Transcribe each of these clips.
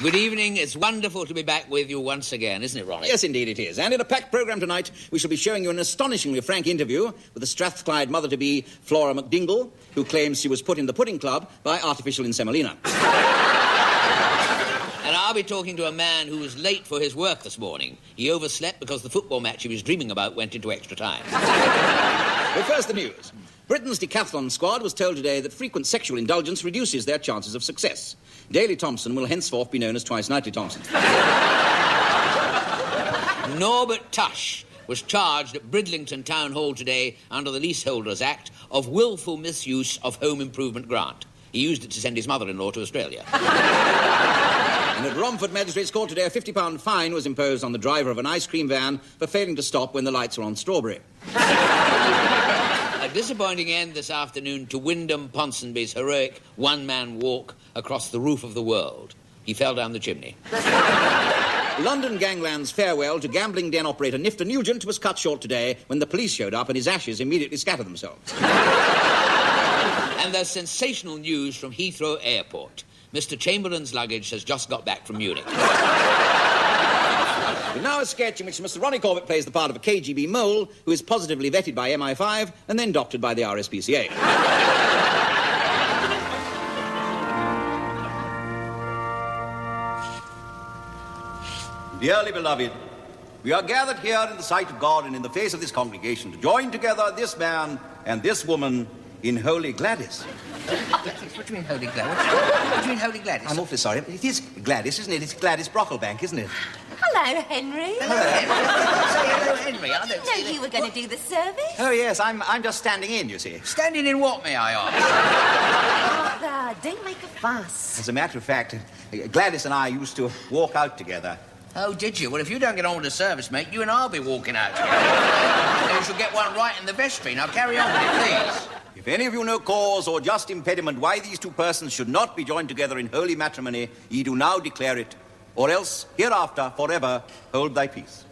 Good evening. It's wonderful to be back with you once again, isn't it, Ronnie? Yes, indeed it is. And in a packed programme tonight, we shall be showing you an astonishingly frank interview with the Strathclyde mother-to-be, Flora McDingle, who claims she was put in the pudding club by artificial insemolina. And I'll be talking to a man who was late for his work this morning. He overslept because the football match he was dreaming about went into extra time. But first, the news. Britain's decathlon squad was told today that frequent sexual indulgence reduces their chances of success. Daley Thompson will henceforth be known as Twice Nightly Thompson. Norbert Tush was charged at Bridlington Town Hall today under the Leaseholders Act of willful misuse of home improvement grant. He used it to send his mother-in-law to Australia. And at Romford Magistrates Court today, a £50 fine was imposed on the driver of an ice cream van for failing to stop when the lights were on Strawberry. A disappointing end this afternoon to Wyndham Ponsonby's heroic one-man walk across the roof of the world. He fell down the chimney. London gangland's farewell to gambling den operator Nifter Nugent was cut short today when the police showed up and his ashes immediately scattered themselves. And there's sensational news from Heathrow Airport. Mr. Chamberlain's luggage has just got back from Munich. But now a sketch in which Mr. Ronnie Corbett plays the part of a KGB mole who is positively vetted by MI5 and then doctored by the RSPCA. Dearly beloved, we are gathered here in the sight of God and in the face of this congregation to join together this man and this woman in Holy Gladys. What do you mean, Holy Gladys? What do you mean, Holy Gladys? I'm awfully sorry, but it is Gladys, isn't it? It's Gladys Brocklebank, isn't it? Hello, Henry. Hello, Henry. I didn't know you were going to do the service. Oh, yes, I'm just standing in, you see. Standing in what, may I ask? Arthur, don't make a fuss. As a matter of fact, Gladys and I used to walk out together. Oh, did you? Well, if you don't get on with the service, mate, you and I'll be walking out together. You shall get one right in the vestry. Now, carry on with it, please. If any of you know cause or just impediment why these two persons should not be joined together in holy matrimony, ye do now declare it, or else hereafter forever hold thy peace.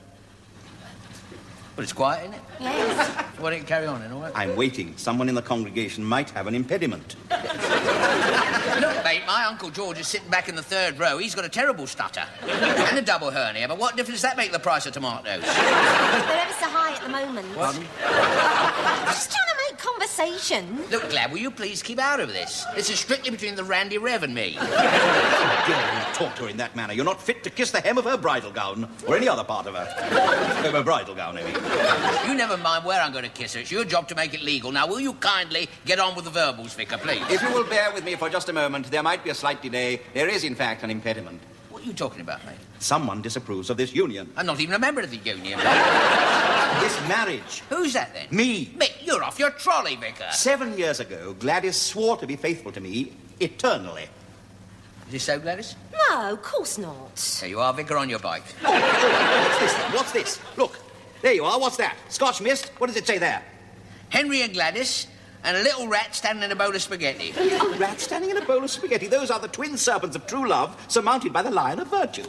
Well, it's quiet, isn't it? Yes. Why don't you carry on, then, all right? I'm waiting. Someone in the congregation might have an impediment. Look, mate, my Uncle George is sitting back in the third row. He's got a terrible stutter. And a double hernia. But what difference does that make the price of tomatoes? They're ever so high at the moment. What? I'm just trying to make conversation. Look, Glad, will you please keep out of this? This is strictly between the Randy Rev and me. How dare you talk to her in that manner? You're not fit to kiss the hem of her bridal gown, or any other part of her. Her bridal gown, I mean. You never mind where I'm going to kiss her. It's your job to make it legal. Now, will you kindly get on with the verbals, Vicar, please? If you will bear with me for just a moment, there might be a slight delay. There is, in fact, an impediment. What are you talking about, mate? Someone disapproves of this union. I'm not even a member of the union, mate. This marriage. Who's that, then? Me. Mate, you're off your trolley, Vicar. 7 years ago, Gladys swore to be faithful to me eternally. Is this so, Gladys? No, of course not. There you are, Vicar, on your bike. What's this then? What's this? Look, there you are. What's that? Scotch mist? What does it say there? Henry and Gladys, and a little rat standing in a bowl of spaghetti. A rat standing in a bowl of spaghetti. Those are the twin serpents of true love, surmounted by the lion of virtue.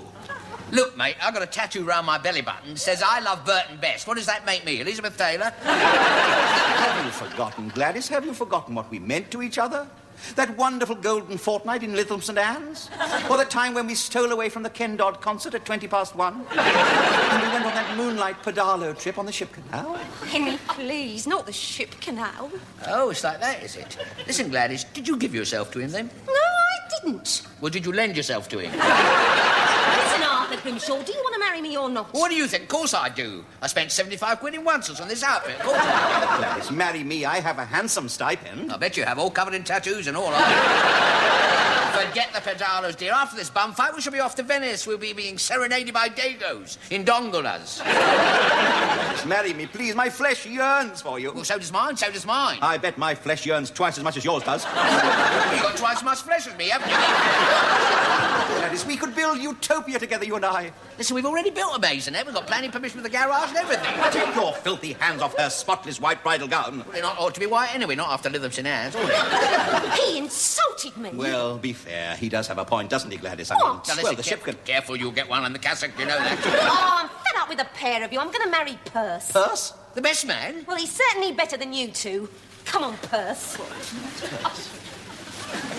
Look, mate, I've got a tattoo round my belly button that says I love Burton best. What does that make me, Elizabeth Taylor? Have you forgotten, Gladys? Have you forgotten what we meant to each other? That wonderful golden fortnight in Lytham St. Anne's? Or the time when we stole away from the Ken Dodd concert at 1:20 past 1? And we went on that moonlight Pedalo trip on the ship canal? Henry, please, not the ship canal. Oh, it's like that, is it? Listen, Gladys, did you give yourself to him, then? No, I didn't. Well, did you lend yourself to him? Listen, Arthur Grimshaw, do you want to marry me or not? What do you think? Of course I do. I spent 75 quid in onces on this outfit. Of course I do. Gladys, marry me. I have a handsome stipend. I bet you have, all covered in tattoos and all. Forget the pedalos, dear. After this bum fight, we shall be off to Venice. We'll be being serenaded by Dagos in dongolas. Gladys, marry me, please. My flesh yearns for you. Well, so does mine, so does mine. I bet my flesh yearns twice as much as yours does. You've got twice as much flesh as me, haven't you? Gladys, we could build utopia together, you and I. Listen, we've already built a maisonette. We've got planning permission for the garage and everything. Take your filthy hands off her spotless white bridal gown. They're not ought to be white anyway, not after Lytham St. Anne's, ought they? He insulted me. Well, be fair. He does have a point, doesn't he, Gladys? What? I mean, Now, listen, well, the ship can... Careful, you'll get one on the cassock, you know that. Oh, I'm fed up with the pair of you. I'm going to marry Perce. Perce? The best man? Well, he's certainly better than you two. Come on, Perce.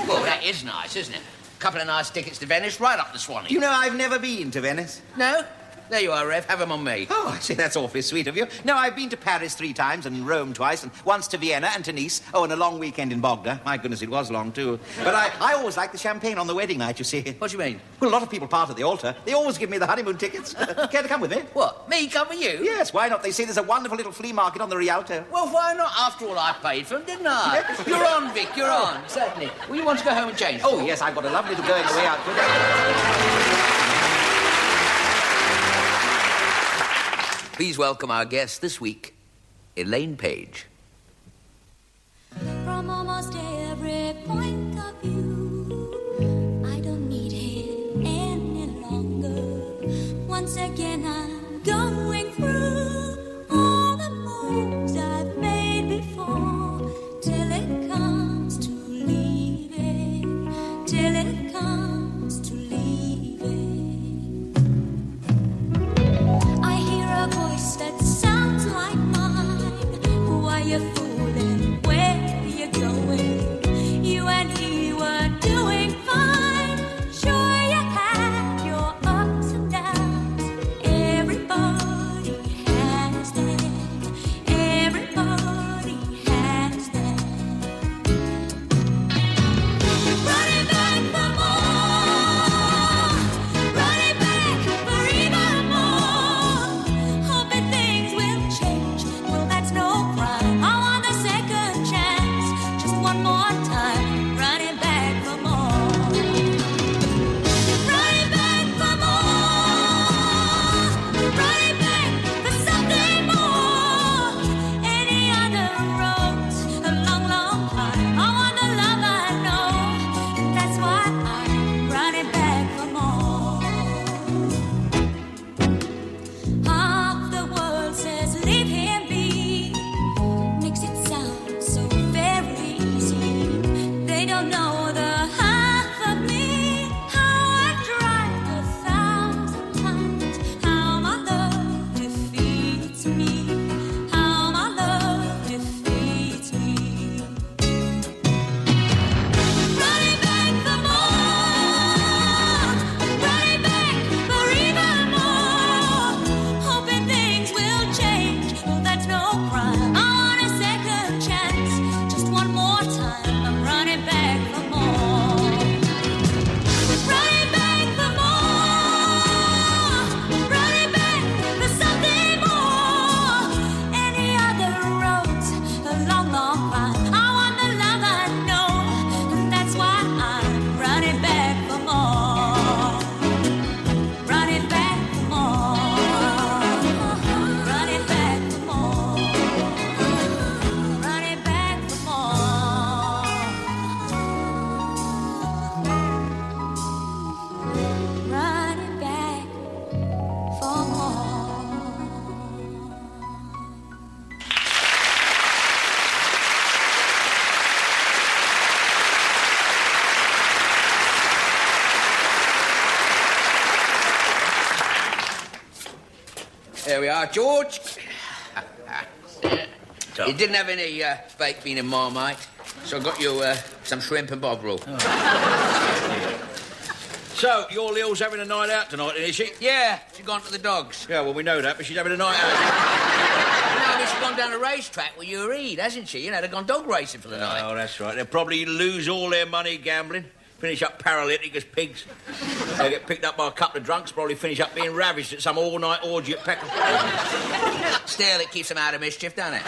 Well, that is nice, isn't it? Couple of nice tickets to Venice, right up the Swanee. You know, I've never been to Venice. No? There you are, Rev. Have 'em on me. Oh, I say, that's awfully sweet of you. No, I've been to Paris 3 times and Rome twice, and once to Vienna and to Nice. Oh, and a long weekend in Bogda. My goodness, it was long, too. But I always like the champagne on the wedding night, you see. What do you mean? Well, a lot of people part at the altar. They always give me the honeymoon tickets. Care to come with me? What, me come with you? Yes, why not? They say there's a wonderful little flea market on the Rialto. Well, why not? After all, I paid for them, didn't I? You're on, Vic, you're on. Certainly. Well, you want to go home and change? Oh, yes, I've got a lovely little going away outfit. Please welcome our guest this week, Elaine Page. From almost every point of view, I don't need him any longer. Once again, I'm going through all the moves I've made before, till it comes to leaving, till it comes to leaving. I hear a voice that sounds like mine. Who are you fooling? Where are you going? You and he were doing fine. Sure, you had your ups and downs. Everybody has them. Everybody has them. Running back for more. Running back for even more. Hoping things will change. Well, that's no crime. I want a second chance. Just one more time. Running back for more. Running back for more. Running back for something more. Any other road's a long, long climb. I want the love I know. And that's why I'm running back for more. Half the world says leave him be. Makes it sound so very easy. They don't know the half of me. How I've tried 1,000 times. How my love defeats me. How my love defeats me. Running back for more. Running back for even more. Hoping things will change. Well, that's no crime. I want a second chance. Just one more time. I'm running back for more. Running back for more. Running back for something more. Any other road's a long, long climb. I want the love I know. And that's why I'm running back for more. Running back for more. Running back for more. Running back for more. Running back for more. There we are, George. You didn't have any baked bean and marmite, so I got you some shrimp and bovril. So, your Lil's having a night out tonight, is she? Yeah, she's gone to the dogs. Yeah, well, we know that, but she's having a night out. No, I mean, she's gone down a racetrack with you Reed, hasn't she? You know, they've gone dog racing for the night. Oh, that's right. They'll probably lose all their money gambling, finish up paralytic as pigs. They'll get picked up by a couple of drunks, probably finish up being ravished at some all-night orgy at Peckham. Still, it keeps them out of mischief, doesn't it?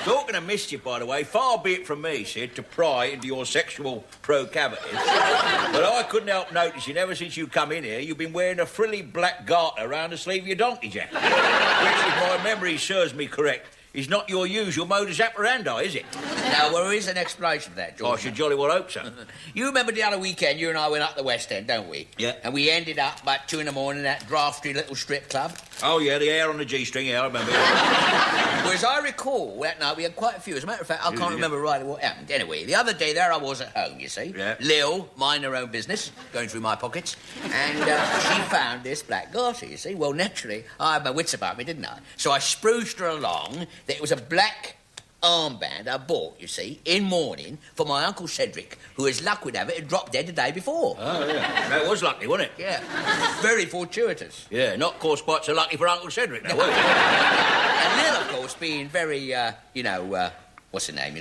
Talking of mischief, by the way, far be it from me, Sid, to pry into your sexual procavities. But I couldn't help noticing ever since you come in here, you've been wearing a frilly black garter around the sleeve of your donkey jacket. Which, if my memory serves me correct, is not your usual modus operandi, is it? Now, there is an explanation for that, George. I should jolly well hope so. You remember the other weekend, you and I went up the West End, don't we? Yeah. And we ended up about 2 in the morning at that drafty little strip club. Oh, yeah, the hair on the G-string, yeah, I remember. Well, as I recall, that night we had quite a few. As a matter of fact, I can't remember rightly what happened. Anyway, the other day, there I was at home, you see. Yeah. Lil, minding her own business, going through my pockets. And she found this black garter, you see. Well, naturally, I had my wits about me, didn't I? So I spruced her along that it was a black armband I bought, you see, in mourning for my Uncle Cedric, who, as luck would have it, had dropped dead the day before. Oh, yeah. That was lucky, wasn't it? Yeah. Very fortuitous. Yeah, not, of course, quite so lucky for Uncle Cedric, now, was it? And Lil, of course, being very, what's the name,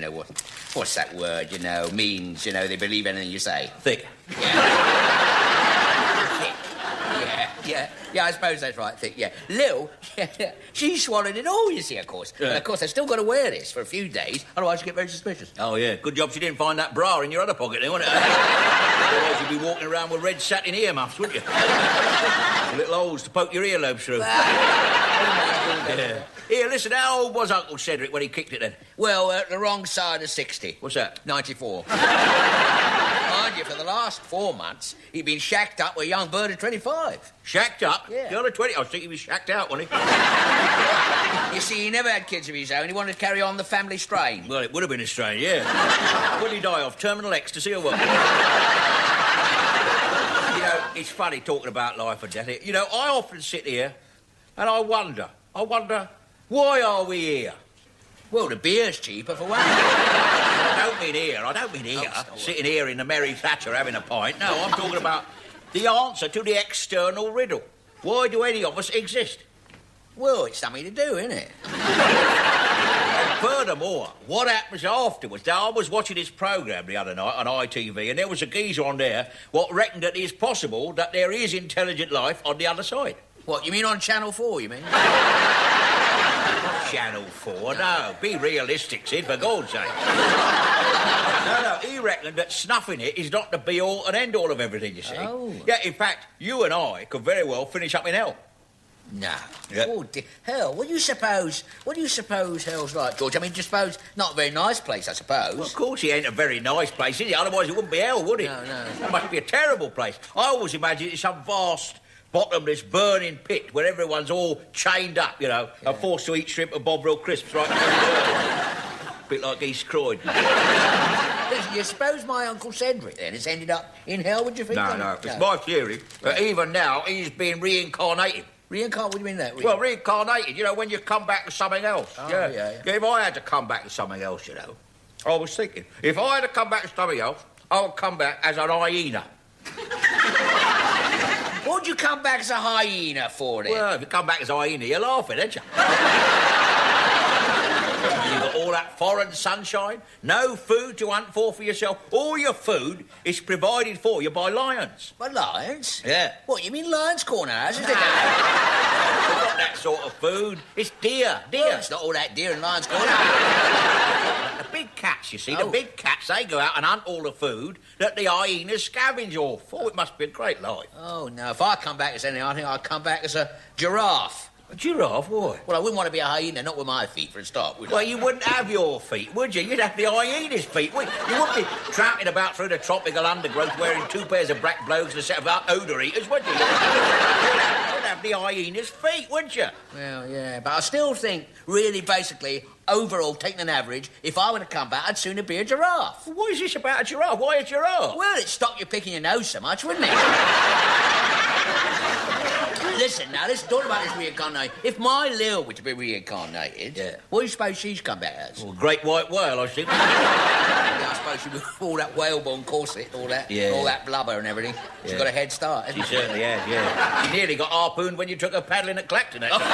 what's that word, means, they believe anything you say. Thick. Yeah, I suppose that's right, thick, yeah. Lil, she swallowed it all, you see, of course. Yeah. But, of course, I've still got to wear this for a few days, otherwise you get very suspicious. Oh, yeah. Good job she didn't find that bra in your other pocket, then, wasn't it? Otherwise you'd be walking around with red satin earmuffs, wouldn't you? Little holes to poke your earlobes through. Yeah. Here, listen, how old was Uncle Cedric when he kicked it, then? Well, the wrong side of 60. What's that? 94. Mind you, for the last 4 months, he'd been shacked up with a young bird of 25. Shacked up? Yeah. The other 20? I was thinking he was shacked out, wasn't he? You see, he never had kids of his own. He wanted to carry on the family strain. Well, it would have been a strain, yeah. What did he die of? Terminal ecstasy or what? It's funny talking about life and death. I often sit here and I wonder, why are we here? Well, the beer's cheaper for one. I don't mean here, sitting here in the Mary Thatcher having a pint. No, I'm talking about the answer to the external riddle. Why do any of us exist? Well, it's something to do, isn't it? And furthermore, what happens afterwards? Now, I was watching this programme the other night on ITV, and there was a geezer on there what reckoned that it is possible that there is intelligent life on the other side. What, you mean on Channel 4, you mean? Channel 4, no. Be realistic, Sid, for God's sake. No, he reckoned that snuffing it is not the be-all and end-all of everything, you see. Oh. Yeah, in fact, you and I could very well finish up in hell. No. Yeah. Oh, hell, what do you suppose hell's like, George? I mean, just suppose, not a very nice place, I suppose. Well, of course it ain't a very nice place, is it? Otherwise it wouldn't be hell, would it? No. That must be a terrible place. I always imagine it's some vast, bottomless, burning pit where everyone's all chained up, and forced to eat shrimp and Bovril crisps, right? A bit like East Croydon. Listen, you suppose my Uncle Cedric, then, has ended up in hell, would you think? No. It's my theory that even now he's being reincarnated. What do you mean that? Well, reincarnated, when you come back to something else. Oh, yeah. If I had to come back to something else, I was thinking, if I had to come back to something else, I would come back as an hyena. What'd you come back as a hyena for, then? Well, if you come back as a hyena, you're laughing, aren't you? You've got all that foreign sunshine, no food to hunt for yourself. All your food is provided for you by lions. By lions? Yeah. What, you mean lions' corners? Is it? It's not that sort of food. It's deer. Well, it's not all that deer in lions' corners. The big cats, you see, the big cats, they go out and hunt all the food that the hyenas scavenge off. Oh, it must be a great life. Oh, no, if I come back as anything, I think I'd come back as a giraffe. A giraffe? Why? Well, I wouldn't want to be a hyena, not with my feet for a start, would I? Well, you wouldn't have your feet, would you? You'd have the hyena's feet. You wouldn't be tramping about through the tropical undergrowth wearing 2 pairs of black blows and a set of odour eaters, would you? You'd have the hyena's feet, wouldn't you? Well, yeah, but I still think, really, basically, overall, taking an average, if I were to come back, I'd sooner be a giraffe. Well, what is this about a giraffe? Why a giraffe? Well, it'd stop you picking your nose so much, wouldn't it? Listen, talk about this reincarnation. If my Lil were to be reincarnated, what do you suppose she's come back as? Well, great white whale, I think. Yeah, I suppose she with all that whalebone corset, all that blubber and everything. She's got a head start, hasn't she? She certainly has, yeah. She nearly got harpooned when you took her paddling at Clacton, actually.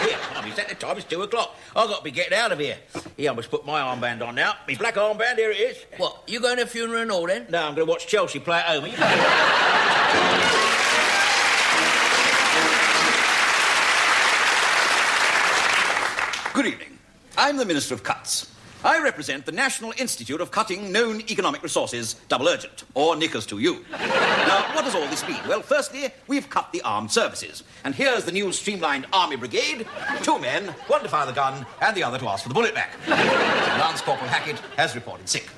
Here, it's at the time, it's 2 o'clock. I've got to be getting out of here. Here, I must put my armband on now. My black armband, here it is. What, you going to a funeral and all, then? No, I'm going to watch Chelsea play at home. Good evening. I'm the Minister of Cuts. I represent the National Institute of Cutting Known Economic Resources, Double Urgent, or Knickers to you. Now, what does all this mean? Well, firstly, we've cut the armed services. And here's the new streamlined Army Brigade. 2 men, one to fire the gun, and the other to ask for the bullet back. Lance Corporal Hackett has reported sick.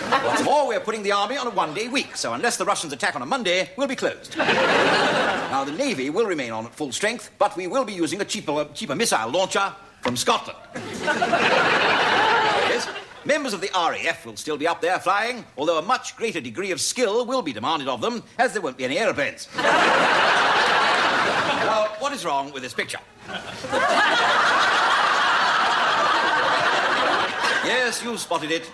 What's more, we're putting the Army on a 1-day week, so unless the Russians attack on a Monday, we'll be closed. Now, the Navy will remain on at full strength, but we will be using a cheaper missile launcher from Scotland. Yes, members of the RAF will still be up there flying, although a much greater degree of skill will be demanded of them, as there won't be any aeroplanes. Now, what is wrong with this picture? Yes, you've spotted it.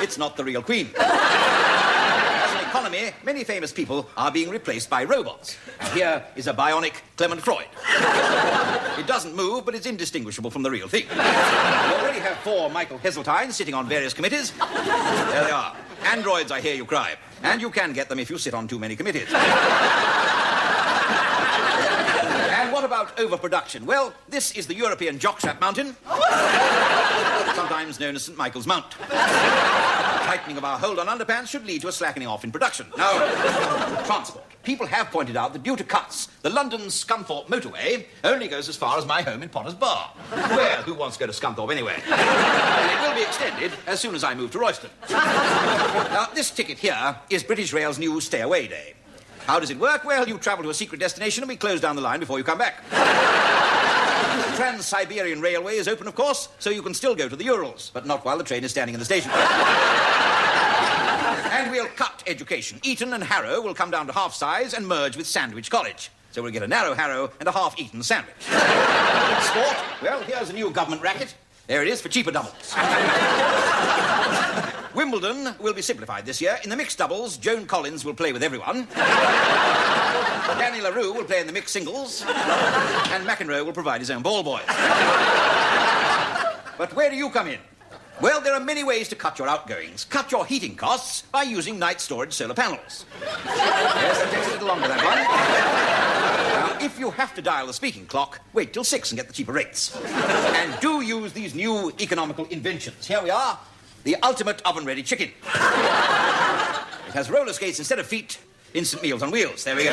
It's not the real Queen. As an economy, many famous people are being replaced by robots. And here is a bionic Clement Freud. It doesn't move, but it's indistinguishable from the real thing. We already have 4 Michael Heseltines sitting on various committees. There they are. Androids, I hear you cry. And you can get them if you sit on too many committees. And what about overproduction? Well, this is the European jockstrap mountain, sometimes known as St. Michael's Mount. Tightening of our hold on underpants should lead to a slackening off in production. Now, transport. People have pointed out that due to cuts, the London Scunthorpe motorway only goes as far as my home in Potter's Bar. Well, who wants to go to Scunthorpe anyway? And it will be extended as soon as I move to Royston. Now, this ticket here is British Rail's new Stay Away Day. How does it work? Well, you travel to a secret destination and we close down the line before you come back. The Trans-Siberian Railway is open, of course, so you can still go to the Urals, but not while the train is standing in the station. And we'll cut education. Eton and Harrow will come down to half size and merge with Sandwich College. So we'll get a narrow Harrow and a half Eton sandwich. Sport? Well, here's a new government racket. There it is for cheaper doubles. Wimbledon will be simplified this year. In the mixed doubles, Joan Collins will play with everyone. Danny LaRue will play in the mixed singles. And McEnroe will provide his own ball boys. But where do you come in? Well, there are many ways to cut your outgoings. Cut your heating costs by using night storage solar panels. Yes, that takes a little longer, that one. Now, if you have to dial the speaking clock, wait till 6 and get the cheaper rates. And do use these new economical inventions. Here we are. The ultimate oven-ready chicken. It has roller skates instead of feet, instant meals on wheels. There we go.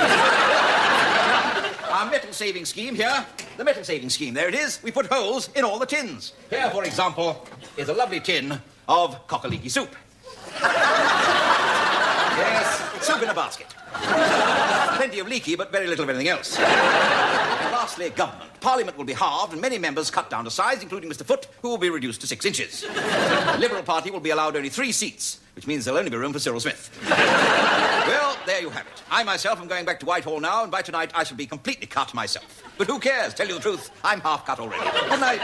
Our metal-saving scheme here, the metal-saving scheme, there it is. We put holes in all the tins. Here, for example, is a lovely tin of cock-a-leaky soup. Yes, soup in a basket. Plenty of leaky, but very little of anything else. And lastly, government. Parliament will be halved and many members cut down to size, including Mr. Foote, who will be reduced to 6 inches. The Liberal Party will be allowed only 3 seats, which means there'll only be room for Cyril Smith. Well, there you have it. I myself am going back to Whitehall now, and by tonight I shall be completely cut myself. But who cares? Tell you the truth, I'm half cut already. Good night.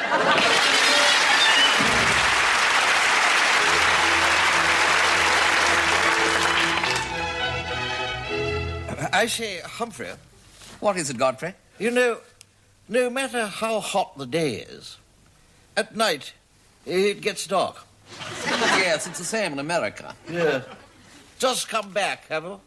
I say, Humphrey, What is it, Godfrey? you know, no matter how hot the day is, at night it gets dark. Yes, it's the same in America. Yeah. Just come back, have you?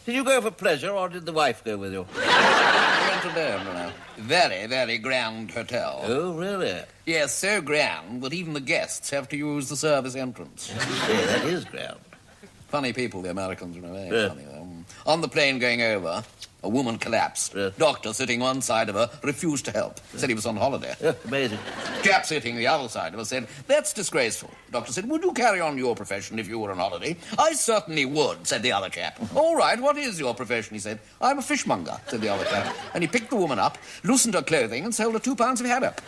Did you go for pleasure, or did the wife go with you? I went alone, you know. Very, very grand hotel. Oh, really? Yes, so grand that even the guests have to use the service entrance. Yeah, that is grand. Funny people, the Americans, you know, very Yeah. funny. On the plane going over, a woman collapsed. Yeah. Doctor sitting one side of her refused to help. Said he was on holiday. Yeah, amazing. Chap sitting the other side of her said, "That's disgraceful." Doctor said, "Would you carry on your profession if you were on holiday?" "I certainly would," said the other chap. "All right, what is your profession?" he said. "I'm a fishmonger," said the other chap. And he picked the woman up, loosened her clothing, and sold her 2 pounds of haddock.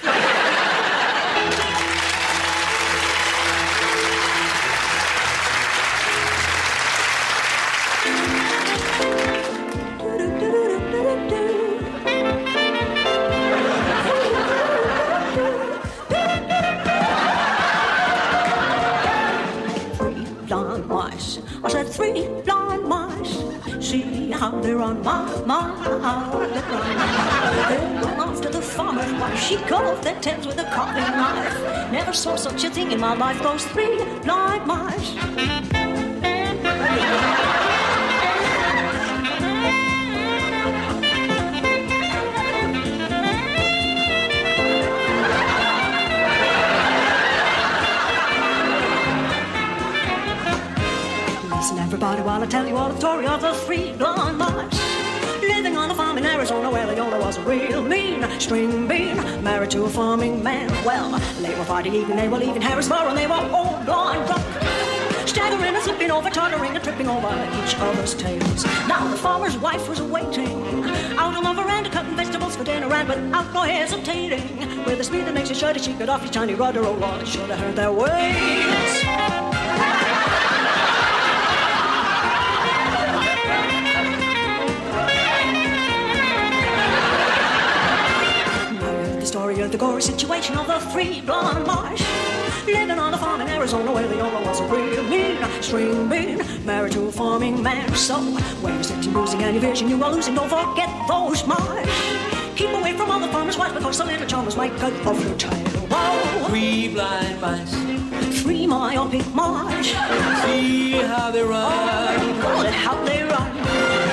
I said 3 blind mice. See how they run, how they run. They run after the farmer's wife. She cut off their tails with a carving knife. Never saw such a thing in my life. Those 3 blind mice. Listen, everybody, while I tell you all the story of the 3 blind mice. Living on a farm in Arizona where the owner was a real mean string bean, married to a farming man. Well, they were fighting, even they were leaving Harrisburg, and they were all blind drunk. Staggering and slipping over, tottering and tripping over each other's tails. Now the farmer's wife was waiting out on the veranda, cutting vegetables for dinner, and without no hesitating, with a speed that makes you shudder, she cut off his tiny rudder. Oh Lord, I should have heard their ways. The story of the gory situation of the 3 blind mice. living on a farm in Arizona where the owner was a real mean string bean, married to a farming man. So when you're sitting losing any vision, you are losing. Don't forget those miles. Keep away from all the farmers' wives because the little charmers might cut off your tail. Whoa. 3 blind mice, 3 myopic mice. see how they run. God, how they run.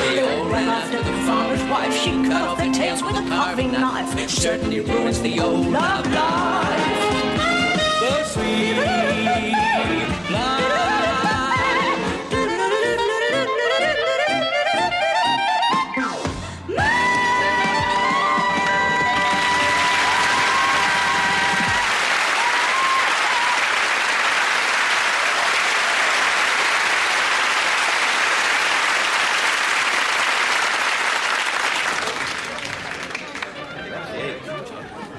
They all ran after the farmer's wife. She cut off their tails with a carving knife. Certainly ruins the old Love life. The 3 blind.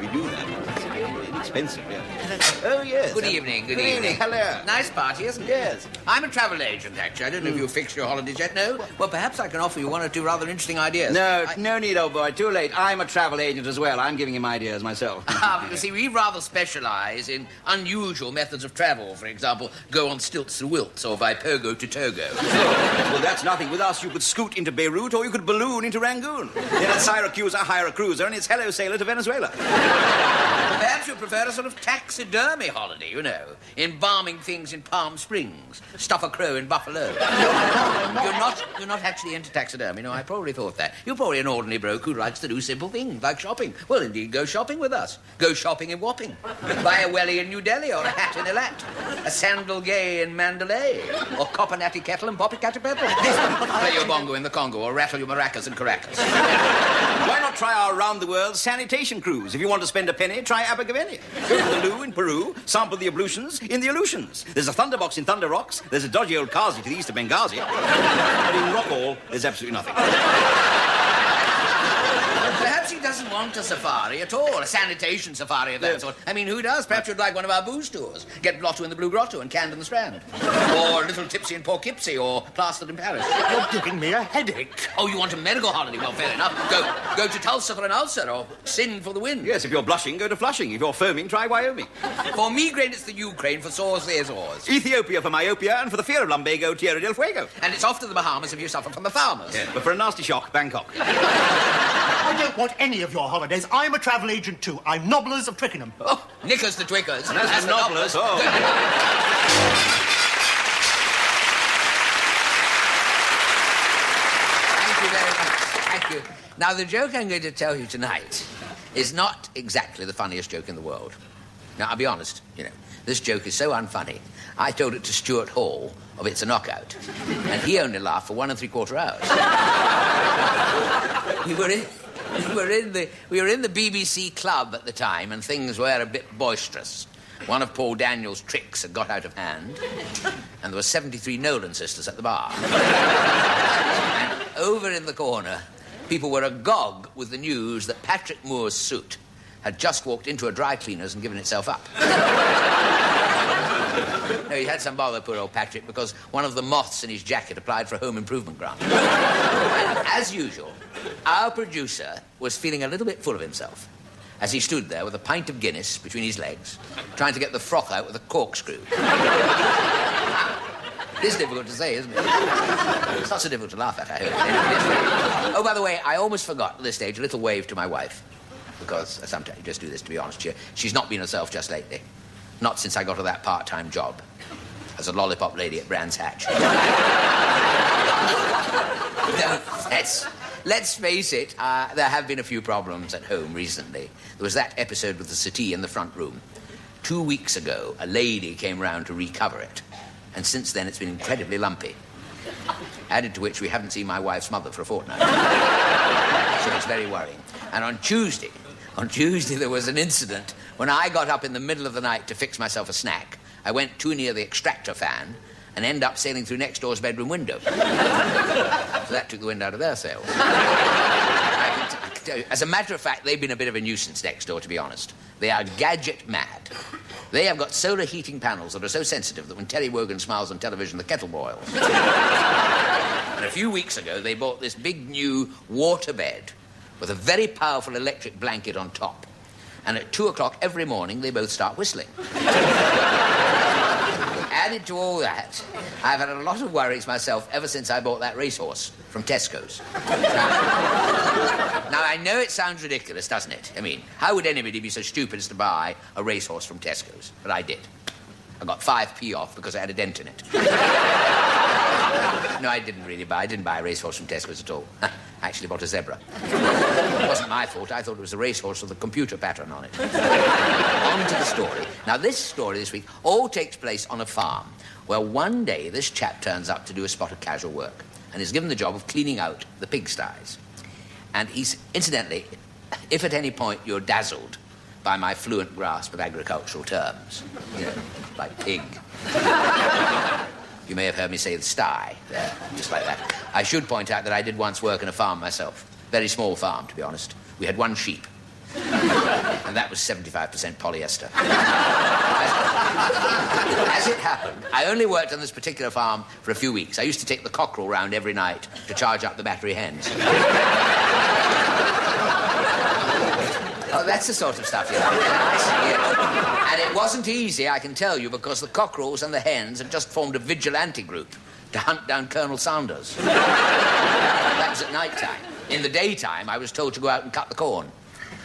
We do that. It's inexpensive, yeah. Oh, yes. Good evening, good evening. Hello. Nice party, isn't it? Yes. I'm a travel agent, actually. I don't know if you've fixed your holidays yet. No? Well, perhaps I can offer you 1 or 2 rather interesting ideas. No, no need, old boy. Too late. I'm a travel agent as well. I'm giving him ideas myself. You see, we rather specialise in unusual methods of travel. For example, go on stilts through Wilts or by Pogo to Togo. Well, that's nothing. With us, you could scoot into Beirut or you could balloon into Rangoon. Then at Syracuse, I hire a cruiser and it's hello sailor to Venezuela. Perhaps you prefer a sort of taxidermy holiday, you know, embalming things in Palm Springs, stuff a crow in Buffalo. You're not actually into taxidermy, no, I probably thought that. You're probably an ordinary bloke who likes to do simple things, like shopping. Well, indeed, go shopping with us. Go shopping in Wapping. Buy a welly in New Delhi or a hat in Eilat. A sandal gay in Mandalay. Or copper natty kettle and poppy catapettle. Play your bongo in the Congo or rattle your maracas in Caracas. Why not try our round-the-world sanitation cruise? If you want to spend a penny, try Abergavenny. Go to the loo in Peru, sample the ablutions in the Aleutians. There's a thunderbox in Thunder Rocks, there's a dodgy old Kazi to the east of Benghazi. But in Rockall, there's absolutely nothing. Perhaps he doesn't want a safari at all, a sanitation safari of that sort. I mean, who does? Perhaps you'd like one of our booze tours. Get Blotto in the Blue Grotto and Canned in the Strand. Or Little Tipsy in Poughkeepsie, or Plastered in Paris. You're giving me a headache. Oh, you want a medical holiday? Well, fair enough. Go to Tulsa for an ulcer, or Sin for the wind. Yes, if you're blushing, go to Flushing. If you're foaming, try Wyoming. For migraine, it's the Ukraine. For sores, the Azores. Ethiopia for myopia, and for the fear of lumbago, Tierra del Fuego. And it's off to the Bahamas if you suffer from the farmers. Yes, but for a nasty shock, Bangkok. I don't want any of your holidays. I'm a travel agent too. I'm Nobblers of Twickenham. Oh, Knickers the Twickers. And as for Nobblers, oh. Thank you very much. Thank you. Now, the joke I'm going to tell you tonight is not exactly the funniest joke in the world. Now, I'll be honest, you know, this joke is so unfunny, I told it to Stuart Hall of It's a Knockout, and he only laughed for 1 3/4 hours. We were in the BBC club at the time, and things were a bit boisterous. One of Paul Daniels' tricks had got out of hand, and there were 73 Nolan sisters at the bar. And over in the corner, people were agog with the news that Patrick Moore's suit had just walked into a dry cleaner's and given itself up. No, he had some bother, poor old Patrick, because one of the moths in his jacket applied for a home improvement grant. And as usual, our producer was feeling a little bit full of himself as he stood there with a pint of Guinness between his legs, trying to get the froth out with a corkscrew. It's difficult to say, isn't it? It's not so difficult to laugh at, I hope. Oh, by the way, I almost forgot at this stage a little wave to my wife, because sometimes you just do this, to be honest with you. She's not been herself just lately. Not since I got her that part-time job as a lollipop lady at Brands Hatch. No, let's face it, there have been a few problems at home recently. There was that episode with the settee in the front room. 2 weeks ago, a lady came round to recover it, and since then it's been incredibly lumpy. Added to which, we haven't seen my wife's mother for a fortnight. So it's very worrying. And on Tuesday, there was an incident when I got up in the middle of the night to fix myself a snack. I went too near the extractor fan and ended up sailing through next door's bedroom window. So that took the wind out of their sails. I can tell you, as a matter of fact, they've been a bit of a nuisance next door, to be honest. They are gadget mad. They have got solar heating panels that are so sensitive that when Terry Wogan smiles on television, the kettle boils. And a few weeks ago, they bought this big new waterbed with a very powerful electric blanket on top. And at 2 o'clock every morning, they both start whistling. added to all that, I've had a lot of worries myself ever since I bought that racehorse from Tesco's. Now, I know it sounds ridiculous, doesn't it? I mean, how would anybody be so stupid as to buy a racehorse from Tesco's? But I did. I got 5p off because I had a dent in it. No, I didn't buy a racehorse from Tesco's at all. I actually bought a zebra. It wasn't my fault. I thought it was a racehorse with a computer pattern on it. On to the story. Now, this story this week all takes place on a farm where one day this chap turns up to do a spot of casual work and is given the job of cleaning out the pigsties. And he's, incidentally, if at any point you're dazzled by my fluent grasp of agricultural terms, you know, like pig. You may have heard me say the sty there, just like that. I should point out that I did once work in a farm myself. Very small farm, to be honest. We had one sheep. And that was 75% polyester. As it happened, I only worked on this particular farm for a few weeks. I used to take the cockerel round every night to charge up the battery hens. Oh, that's the sort of stuff you like. And it wasn't easy, I can tell you, because the cockerels and the hens had just formed a vigilante group to hunt down Colonel Sanders. That was at night time. In the daytime, I was told to go out and cut the corn.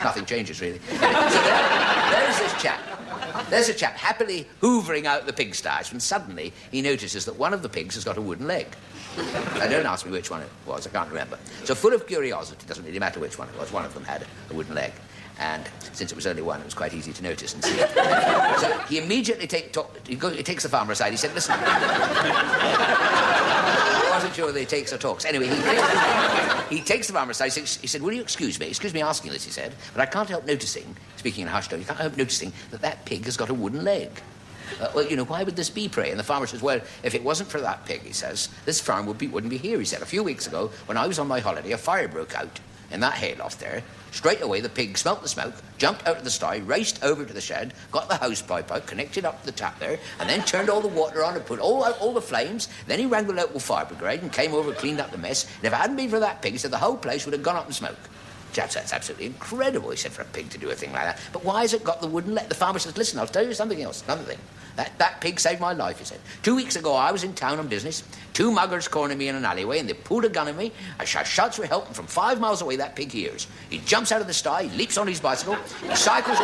Nothing changes, really. So there's this chap. There's a chap happily hoovering out the pigsties when suddenly he notices that one of the pigs has got a wooden leg. Now, don't ask me which one it was, I can't remember. So full of curiosity, it doesn't really matter which one it was, one of them had a wooden leg. And since it was only one, it was quite easy to notice and see it. So he immediately he takes the farmer aside. He said, listen. I wasn't sure whether he takes or talks. Anyway, he takes the farmer aside. He said, will you excuse me asking this, he said, but I can't help noticing, speaking in a hushed tone, you can't help noticing that pig has got a wooden leg. Well, you know, why would this be, pray? And the farmer says, well, if it wasn't for that pig, he says, this farm wouldn't be here, he said. A few weeks ago, when I was on my holiday, a fire broke out in that hayloft there. Straight away, the pig smelt the smoke, jumped out of the sty, raced over to the shed, got the house pipe out, connected up to the tap there, and then turned all the water on and put out all the flames. Then he rang the local fire brigade and came over and cleaned up the mess. And if it hadn't been for that pig, he said the whole place would have gone up in smoke. Chap said, that's absolutely incredible, he said, for a pig to do a thing like that. But why has it got the wooden leg? The farmer says, listen, I'll tell you something else, another thing. That pig saved my life, he said. 2 weeks ago, I was in town on business. 2 muggers cornered me in an alleyway, and they pulled a gun at me. I shouts for help, and from 5 miles away, that pig hears. He jumps out of the sty, he leaps on his bicycle, he cycles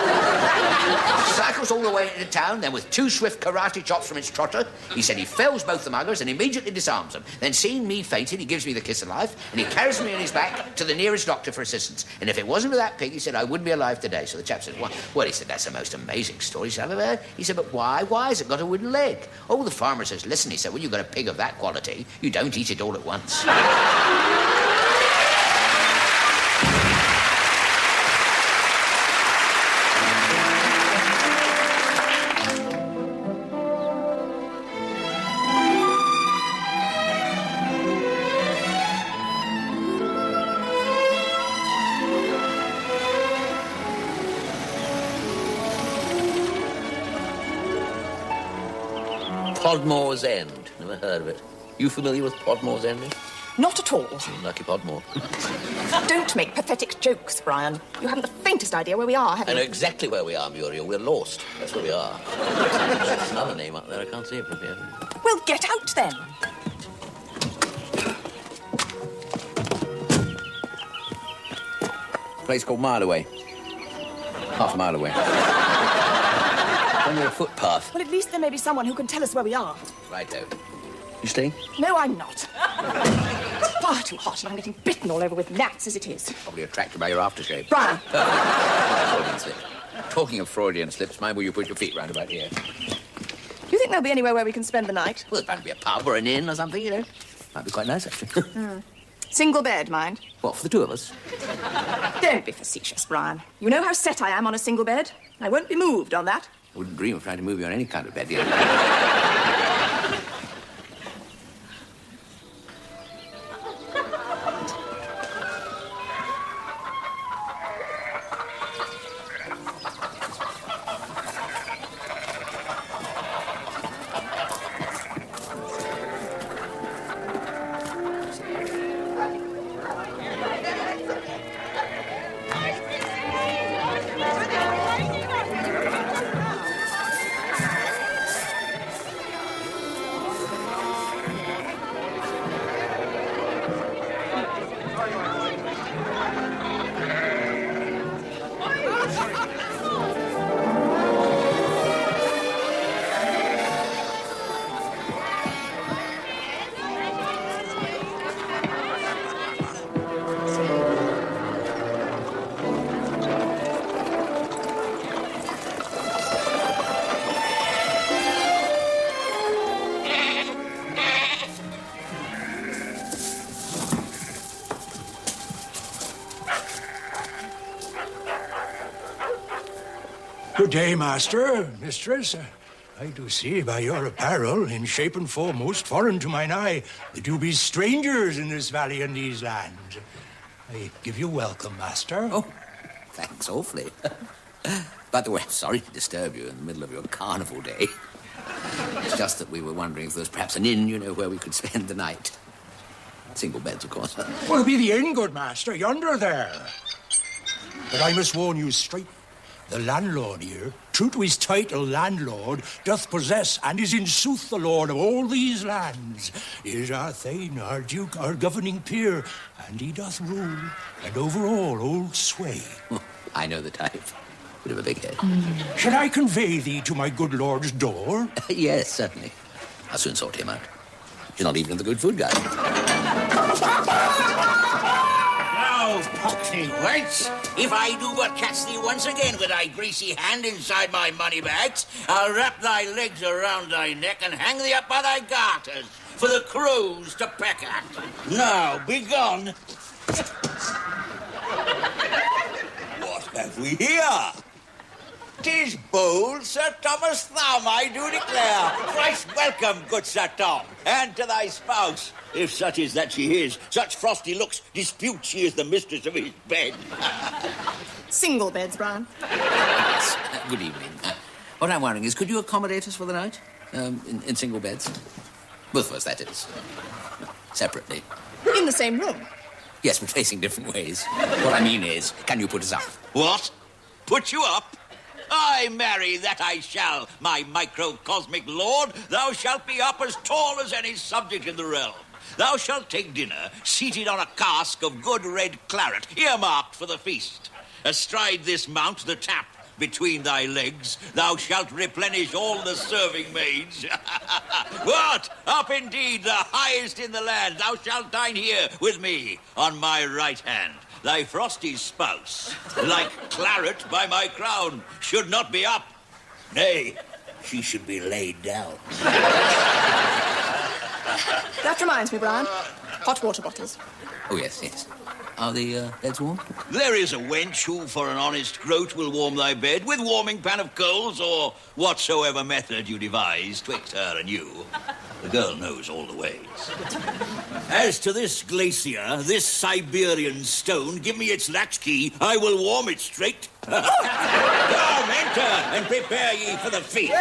all the way into town, then with 2 swift karate chops from its trotter, he said he fells both the muggers and immediately disarms them. Then, seeing me fainted, he gives me the kiss of life, and he carries me on his back to the nearest doctor for assistance. And if it wasn't for that pig, he said, I wouldn't be alive today. So the chap said, well, he said, that's the most amazing story he's ever heard. He said, but why? Why has it got a wooden leg? Oh, the farmer says, listen, he said, when you've got a pig of that quality, you don't eat it all at once. Podmore's End. Never heard of it. You familiar with Podmore's End? Not at all. Lucky Podmore. Don't make pathetic jokes, Brian. You haven't the faintest idea where we are, have I you? know exactly where we are, Muriel. We're lost. That's where we are. There's another name up there. I can't see it from here. Well, get out then. Place called Mile Away. Half a mile away. Under a footpath. Well, at least there may be someone who can tell us where we are. Righto. You staying? No, I'm not. It's far too hot and I'm getting bitten all over with gnats as it is. Probably attracted by your aftershave. Brian. Freudian slip. Talking of Freudian slips, mind where you put your feet round about here. Do you think there'll be anywhere where we can spend the night? Well, there's bound to be a pub or an inn or something, you know. Might be quite nice, actually. Single bed, mind. What, for the two of us? Don't be facetious, Brian. You know how set I am on a single bed. I won't be moved on that. I wouldn't dream of trying to move you on any kind of bed, dear. Good day, master, mistress. I do see by your apparel, in shape and form most foreign to mine eye, that you be strangers in this valley and these lands. I give you welcome, master. Oh, thanks awfully. By the way, I'm sorry to disturb you in the middle of your carnival day. It's just that we were wondering if there was perhaps an inn, where we could spend the night. Single beds, of course. Well, be the inn, good master, yonder there. But I must warn you straight. The landlord here, true to his title landlord, doth possess and is in sooth the lord of all these lands. He is our thane, our duke, our governing peer, and he doth rule, and over all hold sway. Oh, I know the type. Bit of a big head. Shall I convey thee to my good lord's door? Yes, certainly. I'll soon sort him out. He's not even in the good food guide. Now, poxy wench, if I do but catch thee once again with thy greasy hand inside my money bags, I'll wrap thy legs around thy neck and hang thee up by thy garters for the crows to peck at. Now, be gone. What have we here? 'Tis bold Sir Thomas Thumb, I do declare. Thrice welcome, good Sir Tom, and to thy spouse, if such is that she is. Such frosty looks dispute she is the mistress of his bed. Single beds, Brian. Yes. Good evening. What I'm wondering is, could you accommodate us for the night? In single beds? Both of us, that is. Separately. In the same room. Yes, but facing different ways. What I mean is, can you put us up? What? Put you up? Aye, marry, that I shall, my microcosmic lord. Thou shalt be up as tall as any subject in the realm. Thou shalt take dinner seated on a cask of good red claret, earmarked for the feast. Astride this mount, the tap between thy legs, thou shalt replenish all the serving maids. What? Up indeed, the highest in the land. Thou shalt dine here with me on my right hand. Thy frosty spouse, like claret by my crown, should not be up. Nay, she should be laid down. That reminds me, Brian. Hot water bottles. Oh, yes, yes. Are the beds warm? There is a wench who for an honest groat will warm thy bed with warming pan of coals or whatsoever method you devise twixt her and you. The girl knows all the ways. As to this glacier, this Siberian stone, give me its latchkey, I will warm it straight. Come, enter, and prepare ye for the feast.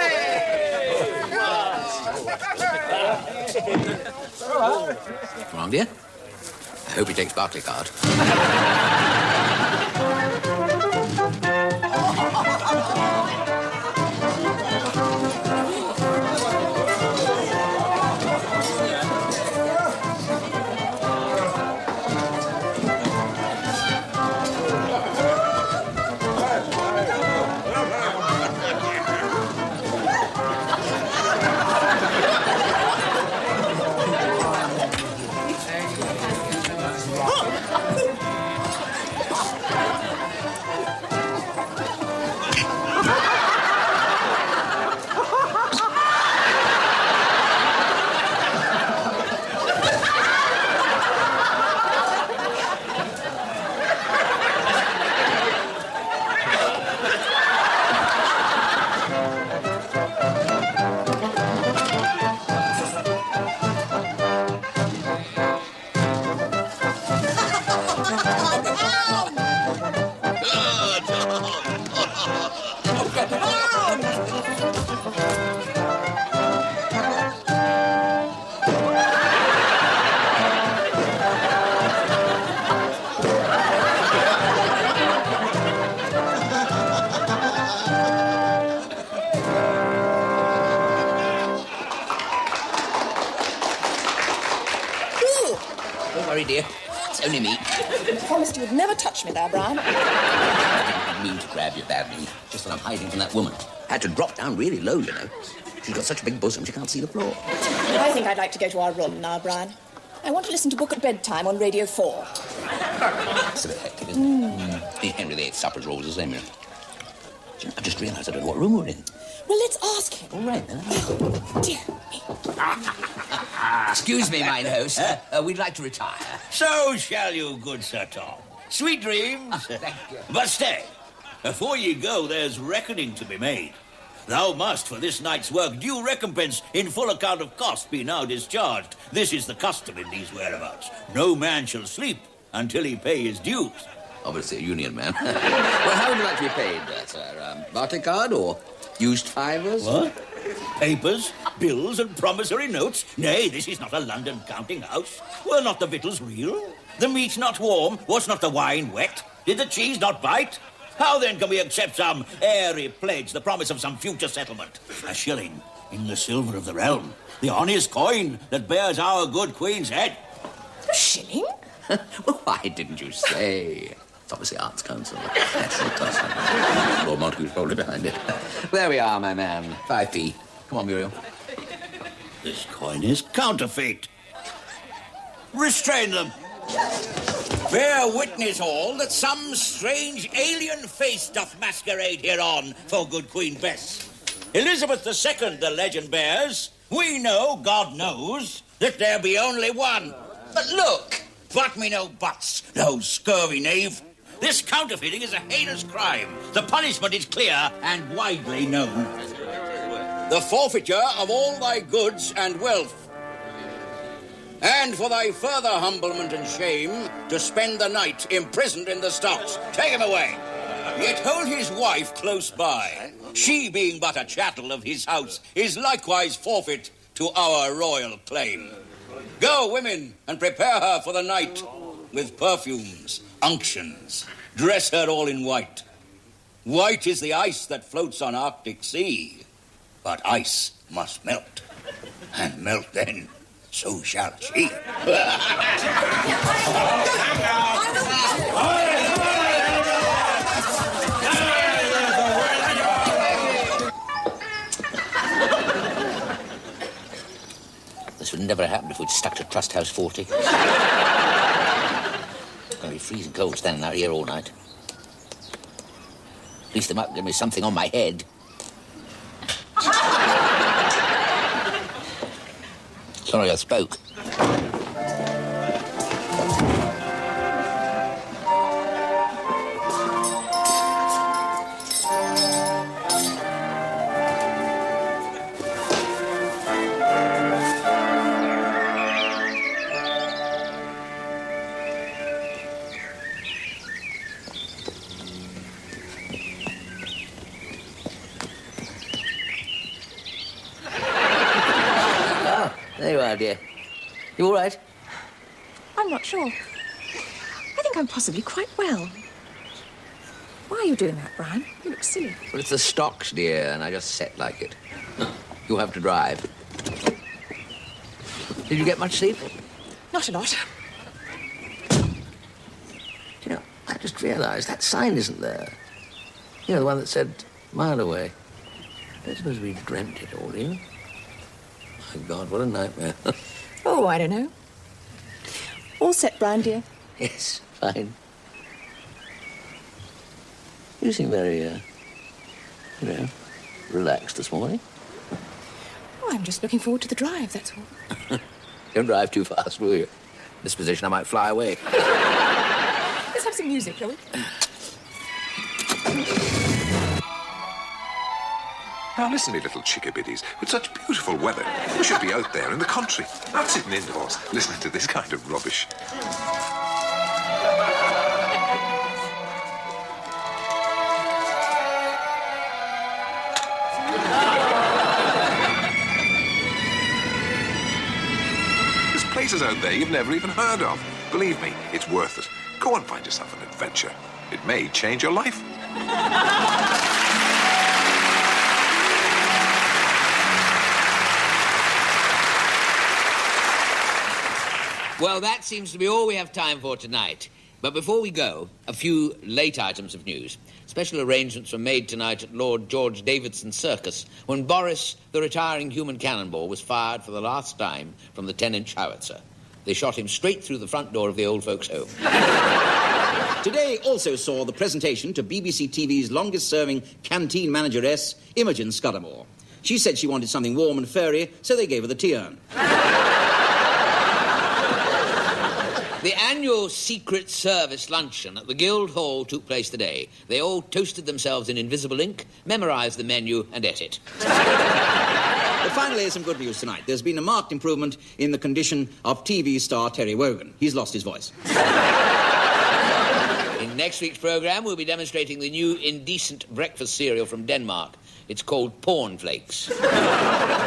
Come on, dear. I hope he takes Barclaycard. Don't worry, dear. It's only me. You promised you would never touch me there, Brian. I didn't mean to grab you badly. Just that I'm hiding from that woman. I had to drop down really low, She's got such a big bosom she can't see the floor. I think I'd like to go to our room now, Brian. I want to listen to Book at Bedtime on Radio 4. It's a bit hectic, isn't it? Henry VIII suppers are always the same, I just realised I don't know what room we're in. Well, let's ask him. All right, then. Dear me. Excuse me, mine host. We'd like to retire. So shall you, good Sir Tom. Sweet dreams. Thank you. But stay. Before ye go, there's reckoning to be made. Thou must, for this night's work, due recompense in full account of cost be now discharged. This is the custom in these whereabouts. No man shall sleep until he pay his dues. Obviously a union man. Well, how would you like to be paid, sir? Barclay card or used fivers? What? Papers, bills, and promissory notes? Nay, this is not a London counting house. Were not the victuals real? The meat not warm? Was not the wine wet? Did the cheese not bite? How then can we accept some airy pledge, the promise of some future settlement? A shilling in the silver of the realm, the honest coin that bears our good Queen's head. A shilling? Well, why didn't you say? It's obviously Arts Council. That's the toss. Lord Montague's probably behind it. There we are, my man. 5p. Come on, Muriel. This coin is counterfeit. Restrain them. Bear witness all that some strange alien face doth masquerade hereon for good Queen Bess. Elizabeth II, the legend bears. We know, God knows, that there be only one. But look, but me no buts, thou scurvy knave. This counterfeiting is a heinous crime. The punishment is clear and widely known. The forfeiture of all thy goods and wealth. And for thy further humblement and shame, to spend the night imprisoned in the stocks. Take him away. Yet hold his wife close by. She, being but a chattel of his house, is likewise forfeit to our royal claim. Go, women, and prepare her for the night with perfumes, unctions. Dress her all in white. White is the ice that floats on Arctic sea. But ice must melt. And melt then, so shall she. This would never happen if we'd stuck to Trust House 40. It's going to be freezing cold standing out here all night. At least they might give me something on my head. Sorry I spoke. There you are, dear. You all right? I'm not sure. I think I'm possibly quite well. Why are you doing that, Brian? You look silly. Well, it's the stocks, dear, and I just set like it. You'll have to drive. Did you get much sleep? Not a lot. You know, I just realised that sign isn't there. You know, the one that said mile away. I don't suppose we dreamt it all, do you? My God, what a nightmare. Oh, I don't know. All set, Brian, dear? Yes, fine. You seem very, relaxed this morning. Oh, I'm just looking forward to the drive, that's all. Don't drive too fast, will you? In this position, I might fly away. Let's have some music, shall we? Now listen, me little chickabiddies. With such beautiful weather, we should be out there in the country, not sitting indoors, listening to this kind of rubbish. There's places out there you've never even heard of. Believe me, it's worth it. Go and find yourself an adventure. It may change your life. Well, that seems to be all we have time for tonight. But before we go, a few late items of news. Special arrangements were made tonight at Lord George Davidson's circus when Boris, the retiring human cannonball, was fired for the last time from the 10-inch howitzer. They shot him straight through the front door of the old folks' home. Today also saw the presentation to BBC TV's longest-serving canteen manageress, Imogen Scudamore. She said she wanted something warm and furry, so they gave her the tea urn. The annual Secret Service luncheon at the Guildhall took place today. They all toasted themselves in invisible ink, memorised the menu, and ate it. But finally, some good news tonight. There's been a marked improvement in the condition of TV star Terry Wogan. He's lost his voice. In next week's programme, we'll be demonstrating the new indecent breakfast cereal from Denmark. It's called Porn Flakes.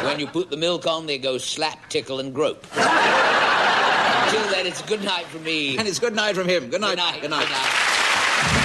When you put the milk on, they go slap, tickle, and grope. Until then, it's good night from me. And it's good night from him. Good night. Good night. Good night. Good night.